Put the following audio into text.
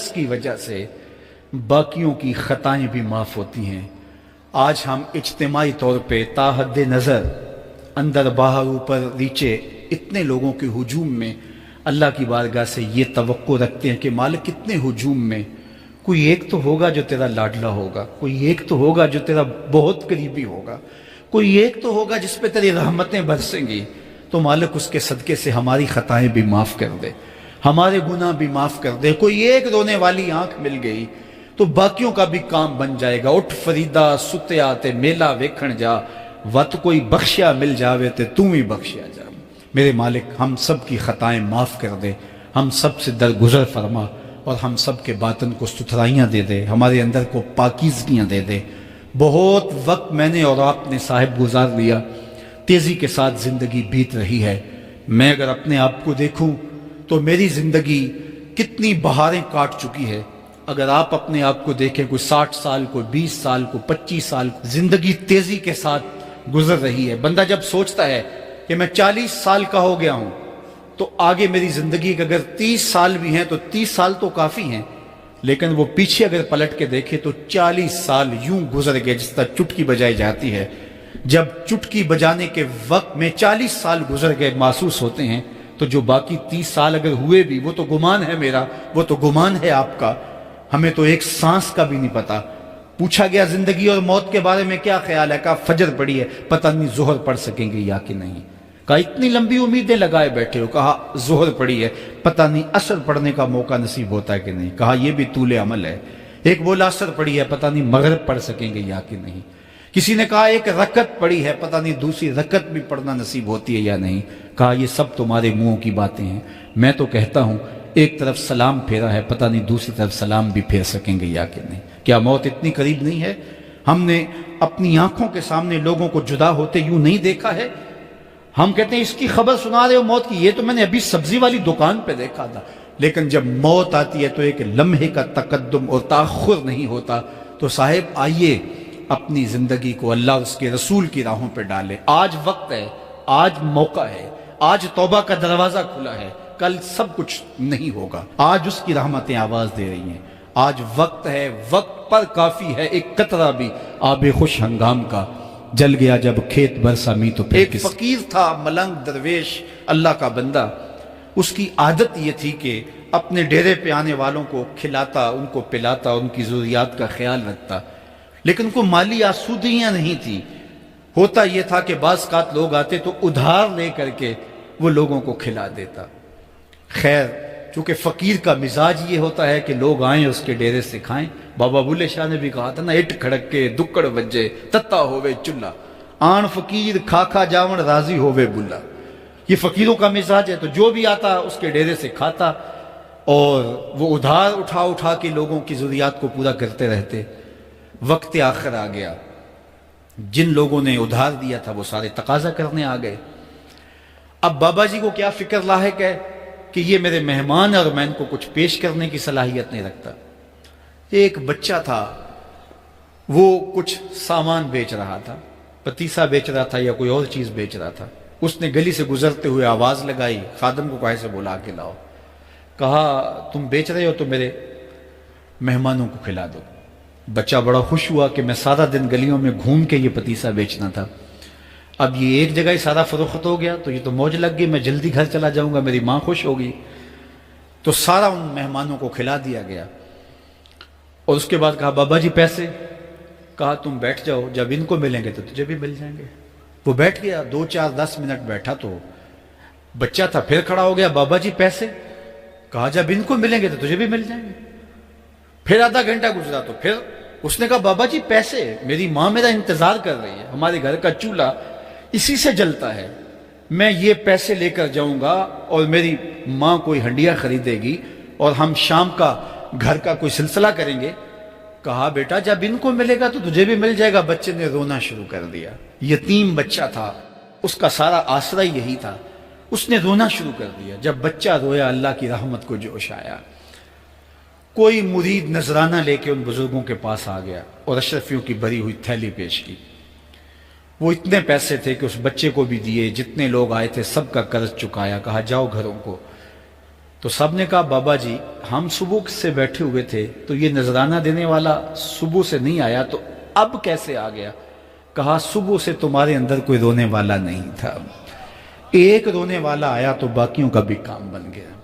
شخص کی وجہ سے باقیوں کی خطائیں بھی معاف ہوتی ہیں۔ آج ہم اجتماعی طور پہ تا حد نظر اندر باہر اوپر نیچے اتنے لوگوں کے ہجوم میں اللہ کی بارگاہ سے یہ توقع رکھتے ہیں کہ مالک کتنے ہجوم میں کوئی ایک تو ہوگا جو تیرا لاڈلا ہوگا، کوئی ایک تو ہوگا جو تیرا بہت قریبی ہوگا، کوئی ایک تو ہوگا جس پہ تیری رحمتیں برسیں گی، تو مالک اس کے صدقے سے ہماری خطائیں بھی معاف کر دے، ہمارے گناہ بھی معاف کر دے۔ کوئی ایک رونے والی آنکھ مل گئی تو باقیوں کا بھی کام بن جائے گا۔ اٹھ فریدا ستیا تے میلہ ویکھن جا، وت کوئی بخشیا مل جاوے تے توں ہی بخشیا جا۔ میرے مالک ہم سب کی خطائیں معاف کر دے، ہم سب سے درگزر فرما، اور ہم سب کے باطن کو ستھرائیاں دے دے، ہمارے اندر کو پاکیزگیاں دے دے۔ بہت وقت میں نے اور آپ نے صاحب گزار لیا، تیزی کے ساتھ زندگی بیت رہی ہے۔ میں اگر اپنے آپ کو دیکھوں تو میری زندگی کتنی بہاریں کاٹ چکی ہے۔ اگر آپ اپنے آپ کو دیکھیں، کوئی 60 سال، کوئی 20 سال، کوئی 25 سال، زندگی تیزی کے ساتھ گزر رہی ہے۔ بندہ جب سوچتا ہے کہ میں 40 سال کا ہو گیا ہوں تو آگے میری زندگی کے اگر 30 سال بھی ہیں تو 30 سال تو کافی ہیں، لیکن وہ پیچھے اگر پلٹ کے دیکھے تو 40 سال یوں گزر گئے جس طرح چٹکی بجائی جاتی ہے۔ جب چٹکی بجانے کے وقت میں 40 سال گزر گئے محسوس ہوتے ہیں، تو جو باقی 30 سال اگر ہوئے بھی، وہ تو گمان ہے میرا، وہ تو گمان ہے آپ کا، ہمیں تو ایک سانس کا بھی نہیں پتا۔ پوچھا گیا زندگی اور موت کے بارے میں کیا خیال ہے؟ کہا فجر پڑی ہے، پتہ نہیں ظہر پڑھ سکیں گے یا کہ نہیں۔ کہا اتنی لمبی امیدیں لگائے بیٹھے ہو، کہا ظہر پڑی ہے، پتہ نہیں عصر پڑھنے کا موقع نصیب ہوتا ہے کہ نہیں۔ کہا یہ بھی طول عمل ہے۔ ایک بولا عصر پڑی ہے، پتہ نہیں مغرب پڑھ سکیں گے یا کہ نہیں۔ کسی نے کہا ایک رکعت پڑی ہے، پتہ نہیں دوسری رکعت بھی پڑھنا نصیب ہوتی ہے یا نہیں۔ کہا یہ سب تمہارے منہوں کی باتیں ہیں، میں تو کہتا ہوں ایک طرف سلام پھیرا ہے، پتہ نہیں دوسری طرف سلام بھی پھیر سکیں گے یا کہ نہیں۔ کیا موت اتنی قریب نہیں ہے؟ ہم نے اپنی آنکھوں کے سامنے لوگوں کو جدا ہوتے یوں نہیں دیکھا ہے؟ ہم کہتے ہیں اس کی خبر سنا رہے ہو موت کی، یہ تو میں نے ابھی سبزی والی دکان پہ دیکھا تھا۔ لیکن جب موت آتی ہے تو ایک لمحے کا تقدم اور تاخر نہیں ہوتا۔ تو صاحب آئیے اپنی زندگی کو اللہ اور اس کے رسول کی راہوں پہ ڈالے۔ آج وقت ہے، آج موقع ہے، آج توبہ کا دروازہ کھلا ہے، کل سب کچھ نہیں ہوگا۔ آج اس کی رحمتیں آواز دے رہی ہیں، آج وقت ہے، وقت پر کافی ہے ایک قطرہ بھی آب خوش ہنگام کا، جل گیا جب کھیت برسا می تو پھر ایک فقیر تھا ملنگ درویش اللہ کا بندہ، اس کی عادت یہ تھی کہ اپنے ڈیرے پہ آنے والوں کو کھلاتا، ان کو پلاتا، ان کی ضروریات کا خیال رکھتا، لیکن ان کو مالی آسودگیاں نہیں تھی۔ ہوتا یہ تھا کہ بعض اوقات لوگ آتے تو ادھار لے کر کے وہ لوگوں کو کھلا دیتا۔ خیر چونکہ فقیر کا مزاج یہ ہوتا ہے کہ لوگ آئیں اس کے ڈیرے سے کھائیں۔ بابا بلے شاہ نے بھی کہا تھا نا، اٹ کھڑک کے دکڑ وجے تتا ہووے چلا، آن فقیر کھا کھا جاون راضی ہووے بلا۔ یہ فقیروں کا مزاج ہے، تو جو بھی آتا اس کے ڈیرے سے کھاتا، اور وہ ادھار اٹھا اٹھا کے لوگوں کی ضروریات کو پورا کرتے رہتے۔ وقت آخر آ گیا، جن لوگوں نے ادھار دیا تھا وہ سارے تقاضا کرنے آ گئے۔ اب بابا جی کو کیا فکر لاحق ہے کہ یہ میرے مہمان اور میں ان کو کچھ پیش کرنے کی صلاحیت نہیں رکھتا۔ ایک بچہ تھا، وہ کچھ سامان بیچ رہا تھا، پتیسا بیچ رہا تھا یا کوئی اور چیز بیچ رہا تھا۔ اس نے گلی سے گزرتے ہوئے آواز لگائی، خادم کو کہا سے بلا کے لاؤ۔ کہا تم بیچ رہے ہو تو میرے مہمانوں کو کھلا دو۔ بچہ بڑا خوش ہوا کہ میں سارا دن گلیوں میں گھوم کے یہ پتیسا بیچنا تھا، اب یہ ایک جگہ ہی سارا فروخت ہو گیا تو یہ تو موج لگ گئی، میں جلدی گھر چلا جاؤں گا، میری ماں خوش ہوگی۔ تو سارا ان مہمانوں کو کھلا دیا گیا، اور اس کے بعد کہا بابا جی پیسے؟ کہا تم بیٹھ جاؤ، جب ان کو ملیں گے تو تجھے بھی مل جائیں گے۔ وہ بیٹھ گیا، 2 4 10 منٹ بیٹھا تو بچہ تھا، پھر کھڑا ہو گیا، بابا جی پیسے؟ کہا جب ان کو ملیں گے تو تجھے بھی مل جائیں گے۔ پھر آدھا گھنٹہ گزرا تو پھر اس نے کہا بابا جی پیسے؟ میری ماں میرا انتظار کر رہی ہے، ہمارے گھر کا چولہا اسی سے جلتا ہے، میں یہ پیسے لے کر جاؤں گا اور میری ماں کوئی ہنڈیا خریدے گی اور ہم شام کا گھر کا کوئی سلسلہ کریں گے۔ کہا بیٹا جب ان کو ملے گا تو تجھے بھی مل جائے گا۔ بچے نے رونا شروع کر دیا، یتیم بچہ تھا، اس کا سارا آسرا یہی تھا، اس نے رونا شروع کر دیا۔ جب بچہ رویا اللہ کی رحمت کو جوش آیا۔ کوئی مرید نذرانہ لے کے ان بزرگوں کے پاس آ گیا اور اشرفیوں کی بھری ہوئی تھیلی پیش کی۔ وہ اتنے پیسے تھے کہ اس بچے کو بھی دیے، جتنے لوگ آئے تھے سب کا قرض چکایا۔ کہا جاؤ گھروں کو، تو سب نے کہا بابا جی ہم صبح سے بیٹھے ہوئے تھے تو یہ نذرانہ دینے والا صبح سے نہیں آیا، تو اب کیسے آ گیا؟ کہا صبح سے تمہارے اندر کوئی رونے والا نہیں تھا، ایک رونے والا آیا تو باقیوں کا بھی کام بن گیا۔